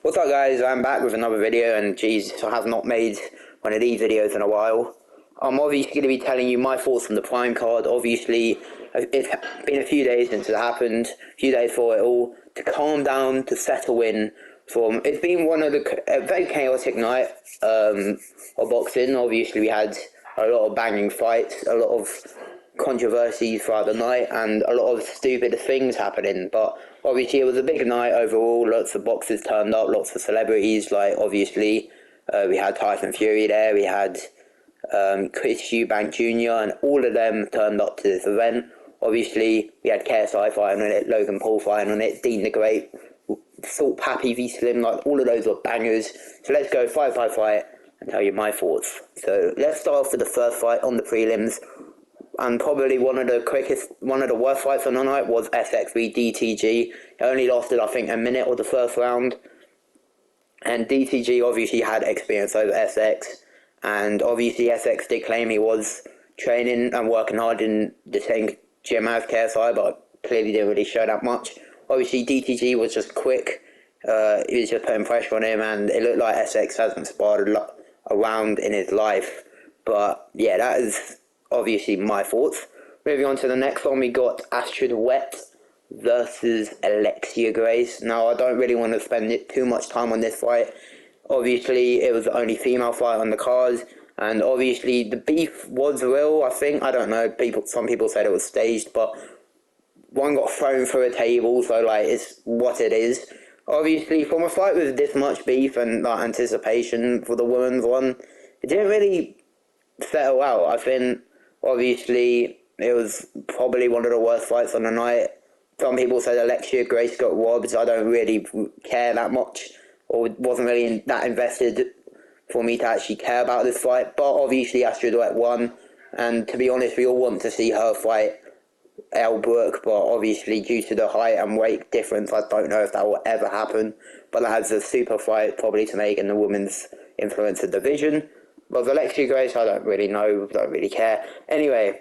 What's up, guys? I'm back with another video, and geez, I have not made one of these videos in a while. I'm obviously going to be telling you my thoughts on the Prime card. Obviously, it's been a few days since it happened, a few days for it all to calm down, to settle in. It's been a very chaotic night of boxing. Obviously, we had a lot of banging fights, a lot of controversies throughout the night, and a lot of stupid things happening. But obviously, it was a big night overall. Lots of boxers turned up, lots of celebrities. Like obviously, we had Tyson Fury there. We had Chris Eubank Jr. and all of them turned up to this event. Obviously, we had KSI fighting on it, Logan Paul fighting on it, Dean the Great, Salt Pappy v Slim. Like all of those were bangers. So let's go fight, and tell you my thoughts. So let's start off with the first fight on the prelims. And probably one of the worst fights on the night was SX v DTG. It only lasted, I think, a minute of the first round. And DTG obviously had experience over SX. And obviously SX did claim he was training and working hard in the same gym as KSI, but clearly didn't really show that much. Obviously DTG was just quick. He was just putting pressure on him, and it looked like SX hasn't sparred a round in his life. But yeah, that is obviously my thoughts. Moving on to the next one, we got Astrid Wet versus Alexia Grace. Now, I don't really want to spend too much time on this fight. Obviously, it was the only female fight on the card, and obviously the beef was real, I think. I don't know, some people said it was staged, but one got thrown through a table, so like, it's what it is. Obviously, from a fight with this much beef and like anticipation for the women's one, it didn't really settle out. I think obviously it was probably one of the worst fights on the night. Some people said Alexia Grace got robbed. I don't really care that much, or wasn't really that invested for me to actually care about this fight. But obviously Astrid Wet won, and to be honest, we all want to see her fight Elle Brooke, but obviously due to the height and weight difference, I don't know if that will ever happen. But that's a super fight probably to make in the women's influencer division. But with Alexia Grace, I don't really know, don't really care. Anyway,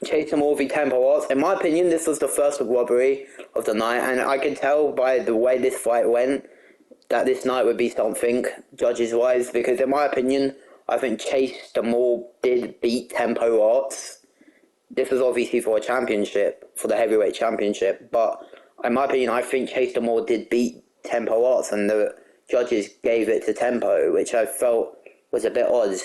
Chase Moore v Tempo Arts. In my opinion, this was the first robbery of the night, and I could tell by the way this fight went that this night would be something, judges-wise, because in my opinion, I think Chase Moore did beat Tempo Arts. This was obviously for a championship, for the heavyweight championship, but in my opinion, I think Chase Moore did beat Tempo Arts, and the judges gave it to Tempo, which I felt was a bit odd.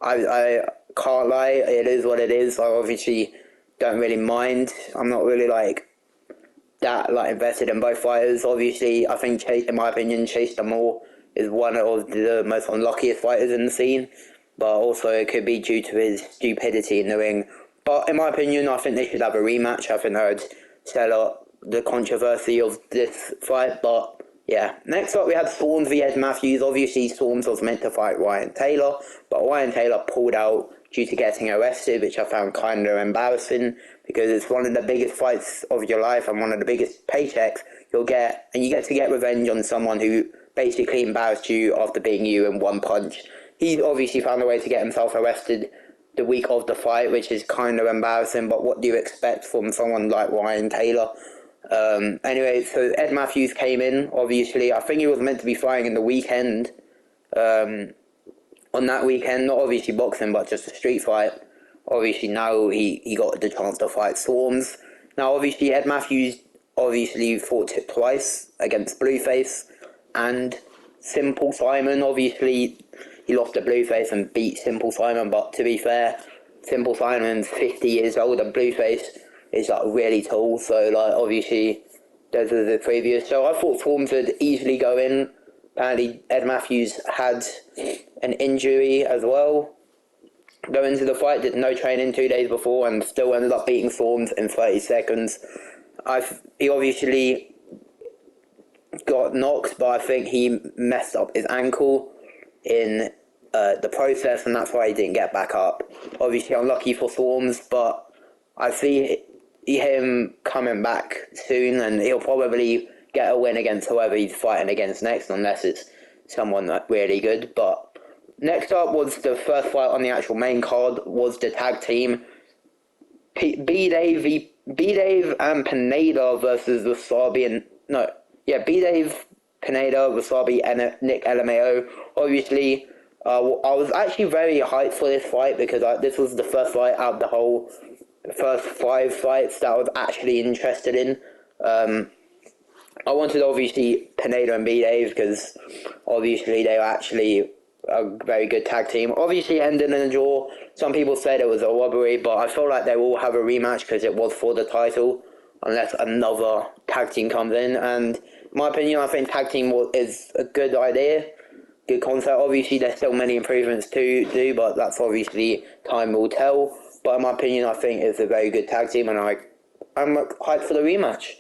I can't lie, it is what it is. I obviously don't really mind. I'm not really that invested in both fighters. Obviously, I think in my opinion, Chase Moore is one of the most unluckiest fighters in the scene, but also it could be due to his stupidity in the ring. But in my opinion, I think they should have a rematch. I think that would sell up the controversy of this fight, but yeah. Next up, we had Storms v Ed Matthews. Obviously, Storms was meant to fight Ryan Taylor, but Ryan Taylor pulled out due to getting arrested, which I found kind of embarrassing, because it's one of the biggest fights of your life and one of the biggest paychecks you'll get, and you get to get revenge on someone who basically embarrassed you after beating you in one punch. He obviously found a way to get himself arrested the week of the fight, which is kind of embarrassing, but what do you expect from someone like Ryan Taylor? Anyway, so Ed Matthews came in. Obviously, I think he was meant to be fighting in the weekend. On that weekend, not obviously boxing, but just a street fight. Obviously, now he got the chance to fight Storms. Now, obviously, Ed Matthews obviously fought it twice against Blueface and Simple Simon. Obviously, he lost to Blueface and beat Simple Simon, but to be fair, Simple Simon's 50 years old and Blueface is really tall, so obviously those are the previous. So I thought Storms would easily go in. Apparently Ed Matthews had an injury as well going into the fight, did no training 2 days before, and still ended up beating Storms in 30 seconds. He obviously got knocked, but I think he messed up his ankle in the process, and that's why he didn't get back up. Obviously unlucky for Storms, but I see him coming back soon, and he'll probably get a win against whoever he's fighting against next, unless it's someone really good. But next up was the first fight on the actual main card, was the tag team B-Dave and Pineda versus Wasabi and yeah, B-Dave, Pineda, Wasabi, and Nick LMAO. Obviously, I was actually very hyped for this fight because this was the first fight out of the first 5 fights that I was actually interested in. I wanted obviously Pineda and B-Dave because obviously they were actually a very good tag team. Obviously ended in a draw. Some people said it was a robbery, but I feel like they will have a rematch because it was for the title unless another tag team comes in. And in my opinion, I think tag team is a good idea, good concept. Obviously there's still many improvements to do, but that's obviously time will tell. But in my opinion, I think it's a very good tag team, and I'm hyped for the rematch.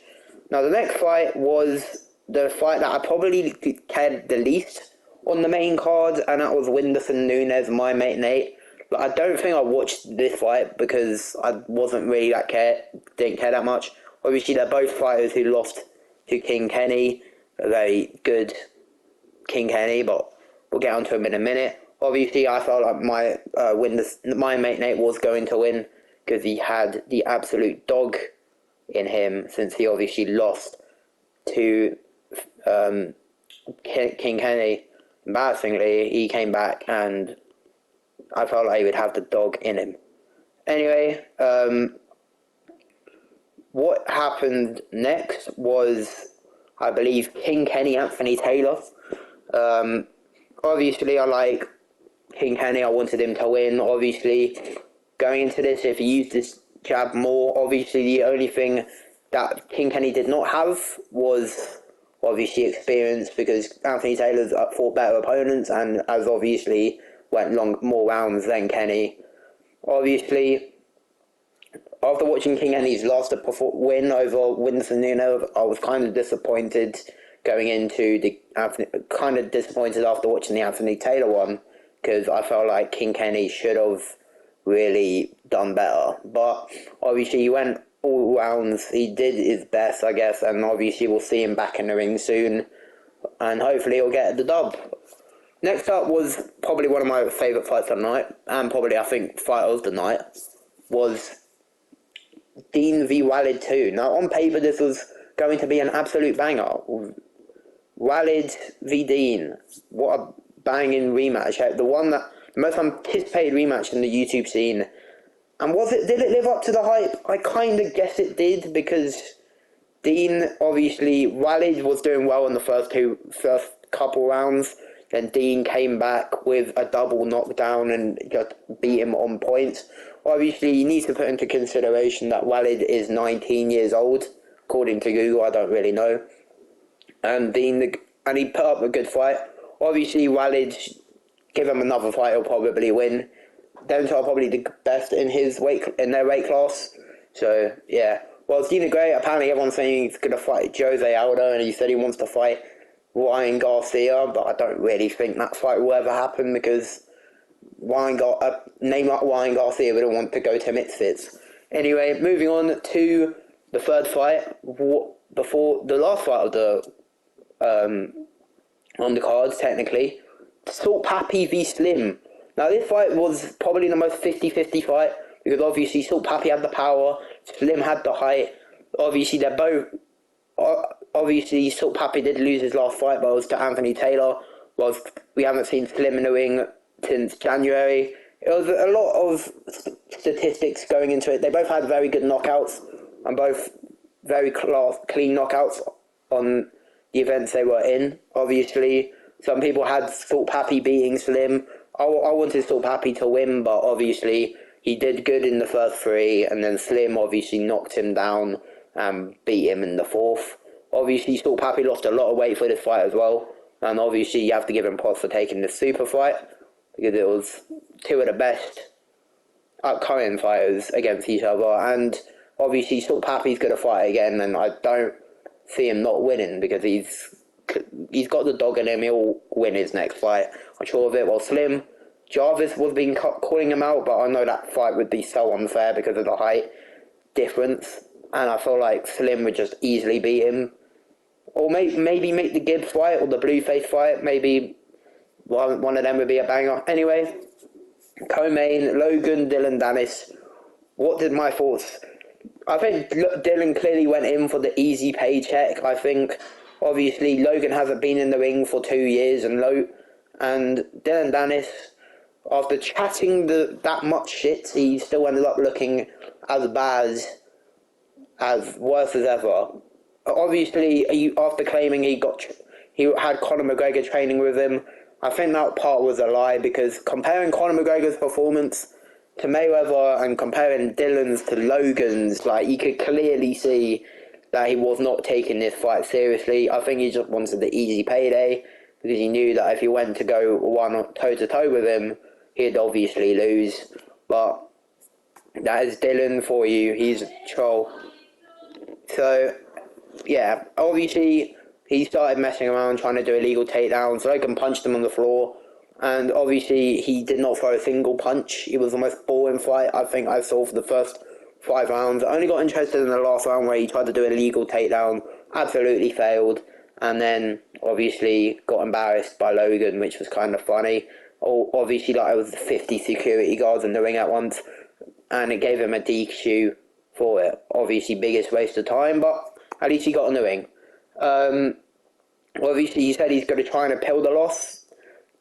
Now, the next fight was the fight that I probably cared the least on the main card, and that was Whindersson Nunes, my mate Nate. But I don't think I watched this fight because I wasn't really didn't care that much. Obviously, they're both fighters who lost to King Kenny, a very good King Kenny, but we'll get onto him in a minute. Obviously, I felt like my mate Nate was going to win because he had the absolute dog in him since he obviously lost to King Kenny. Embarrassingly, he came back and I felt like he would have the dog in him. Anyway, what happened next was, I believe, King Kenny Anthony Taylor. Obviously, I like King Kenny. I wanted him to win. Obviously, going into this, if he used this jab more, obviously the only thing that King Kenny did not have was obviously experience, because Anthony Taylor's fought better opponents and has obviously went more rounds than Kenny. Obviously, after watching King Kenny's last win over Whindersson Nunes, I was kind of disappointed going into disappointed after watching the Anthony Taylor one, because I felt like King Kenny should have really done better. But obviously he went all rounds, he did his best, I guess, and obviously we'll see him back in the ring soon, and hopefully he'll get the dub. Next up was probably one of my favourite fights of the night, and probably I think fight of the night, was Dean v Walid 2. Now on paper this was going to be an absolute banger. Walid v Dean, what a banging rematch. The most anticipated rematch in the YouTube scene. And did it live up to the hype? I kind of guess it did, because Dean, obviously, Walid was doing well in the first couple rounds. Then Dean came back with a double knockdown and just beat him on points. Obviously, you need to put into consideration that Walid is 19 years old, according to Google. I don't really know. And he put up a good fight. Obviously, Walid, give him another fight, he'll probably win. Them two are probably the best in their weight class. So yeah. Well, Dean Gray, apparently everyone's saying he's gonna fight Jose Aldo, and he said he wants to fight Ryan Garcia, but I don't really think that fight will ever happen, because a name like Ryan Garcia wouldn't want to go to Misfits. Anyway, moving on to the third fight, before the last fight of the on the cards, technically, Salt Papi v Slim. Now this fight was probably the most 50-50 fight, because obviously Salt Papi had the power, Slim had the height. Obviously Salt Papi did lose his last fight, but it was to Anthony Taylor. We haven't seen Slim in the ring since January. It was a lot of statistics going into it. They both had very good knockouts, and both very clean knockouts on the events they were in. Obviously, some people had Salt Papi beating Slim. I wanted Salt Papi to win, but obviously he did good in the first 3, and then Slim obviously knocked him down and beat him in the 4th. Obviously, Salt Papi lost a lot of weight for this fight as well, and obviously you have to give him props for taking this super fight, because it was 2 of the best upcoming fighters against each other, and obviously Salt Papi's going to fight again, and I don't see him not winning, because he's got the dog in him. He'll win his next fight, I'm sure of it. Well, Slim, Jarvis was been calling him out, but I know that fight would be so unfair because of the height difference, and I feel like Slim would just easily beat him. Or maybe make the Gibbs fight or the Blueface fight. Maybe one of them would be a banger. Anyway, co-main, Logan, Dylan Dennis. What did my thoughts? I think Dylan clearly went in for the easy paycheck. I think, Obviously, Logan hasn't been in the ring for 2 years, and Dylan Dennis, after chatting that much shit, he still ended up looking as bad, as worse as ever. Obviously, after claiming he had Conor McGregor training with him, I think that part was a lie, because comparing Conor McGregor's performance to Mayweather and comparing Dylan's to Logan's, like, you could clearly see that he was not taking this fight seriously. I think he just wanted the easy payday, because he knew that if he went to go one toe-to-toe with him, he'd obviously lose. But that is Dylan for you. He's a troll. So, yeah, obviously he started messing around trying to do illegal takedowns. Logan punched him on the floor, and obviously he did not throw a single punch. It was the most boring fight I think I saw for the first 5 rounds. I only got interested in the last round where he tried to do a legal takedown, absolutely failed, and then obviously got embarrassed by Logan, which was kind of funny. Obviously, like, it was 50 security guards in the ring at once, and it gave him a DQ for it. Obviously, biggest waste of time, but at least he got in the ring. Obviously, he said he's going to try and appeal the loss.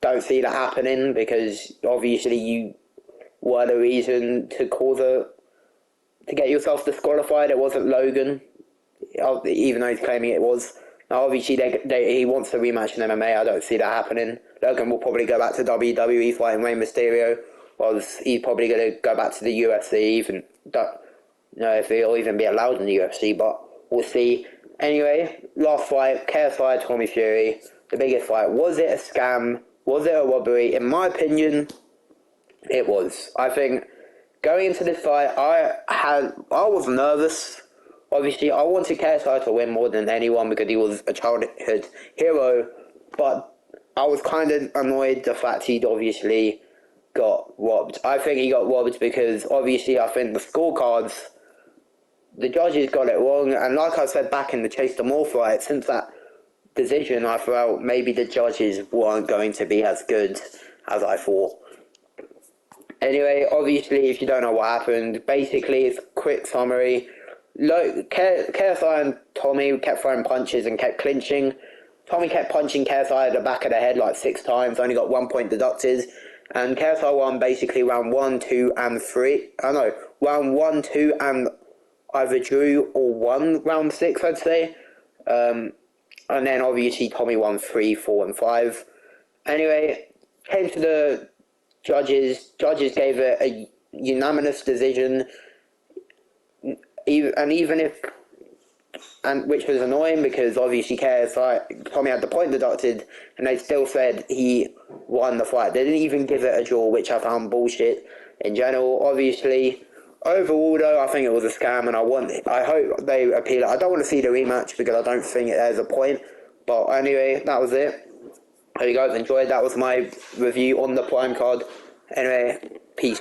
Don't see that happening, because obviously you were the reason to get yourself disqualified. It wasn't Logan, even though he's claiming it was. Now, obviously, he wants to rematch in MMA. I don't see that happening. Logan will probably go back to WWE fighting Rey Mysterio, or he's probably going to go back to the UFC, even don't know if he'll even be allowed in the UFC, but we'll see. Anyway, last fight, KSI, Tommy Fury, the biggest fight. Was it a scam? Was it a robbery? In my opinion, it was. I think going into this fight, I was nervous. Obviously, I wanted KSI to win more than anyone because he was a childhood hero, but I was kind of annoyed the fact he'd obviously got robbed. I think he got robbed because obviously I think the scorecards, the judges got it wrong, and like I said back in the Chase the Moore fight, since that decision, I felt maybe the judges weren't going to be as good as I thought. Anyway, obviously, if you don't know what happened, basically, it's a quick summary. KSI and Tommy kept throwing punches and kept clinching. Tommy kept punching KSI at the back of the head like 6 times, only got 1 point deducted. And KSI won basically round 1, 2, and 3. Round 1, 2, and either drew or won round 6, I'd say. And then obviously Tommy won 3, 4, and 5. Anyway, came to the judges. Judges gave it a unanimous decision. Which was annoying because obviously Tommy had the point deducted, and they still said he won the fight. They didn't even give it a draw, which I found bullshit in general. Obviously, overall though, I think it was a scam, and I hope they appeal it. I don't want to see the rematch because I don't think there's a point. But anyway, that was it. Hope you guys enjoyed. That was my review on the Prime card. Anyway, peace.